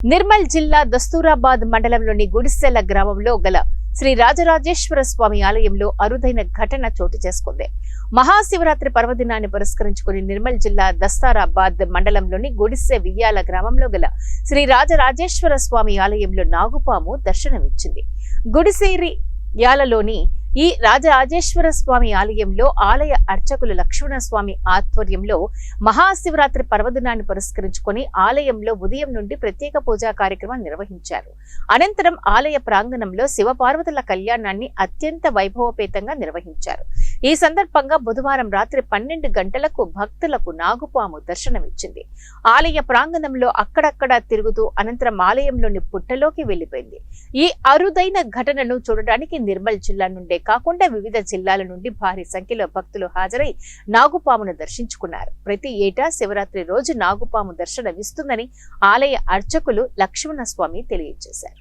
నిర్మల్ జిల్లా దస్తూరాబాద్ మండలంలోని గుడిసెల గ్రామంలో గల శ్రీ రాజరాజేశ్వర స్వామి ఆలయంలో అరుదైన ఘటన చోటు చేసుకుంది. మహాశివరాత్రి పర్వదినాన్ని పురస్కరించుకుని నిర్మల్ జిల్లా దస్తూరాబాద్ మండలంలోని గుడిసె వియ్యాల గ్రామంలో గల శ్రీ రాజరాజేశ్వర స్వామి ఆలయంలో నాగుపాము దర్శనమిచ్చింది. గుడిసేరి యాలలోని ఈ రాజరాజేశ్వర స్వామి ఆలయంలో ఆలయ అర్చకులు లక్ష్మణస్వామి ఆధ్వర్యంలో మహాశివరాత్రి పర్వదినాన్ని పురస్కరించుకొని ఆలయంలో ఉదయం నుండి ప్రత్యేక పూజా కార్యక్రమం నిర్వహించారు. అనంతరం ఆలయ ప్రాంగణంలో శివపార్వతుల కళ్యాణాన్ని అత్యంత వైభవపేతంగా నిర్వహించారు. ఈ సందర్భంగా బుధవారం రాత్రి 12 గంటలకు భక్తులకు నాగుపాము దర్శనమిచ్చింది. ఆలయ ప్రాంగణంలో అక్కడక్కడ తిరుగుతూ అనంతరం ఆలయంలోని పుట్టలోకి వెళ్లిపోయింది. ఈ అరుదైన ఘటనను చూడడానికి నిర్మల్ జిల్లా నుండే కాకుండా వివిధ జిల్లాల నుండి భారీ సంఖ్యలో భక్తులు హాజరై నాగుపామును దర్శించుకున్నారు. ప్రతి ఏటా శివరాత్రి రోజు నాగుపాము దర్శనమిస్తుందని ఆలయ అర్చకులు లక్ష్మణస్వామి తెలియజేశారు.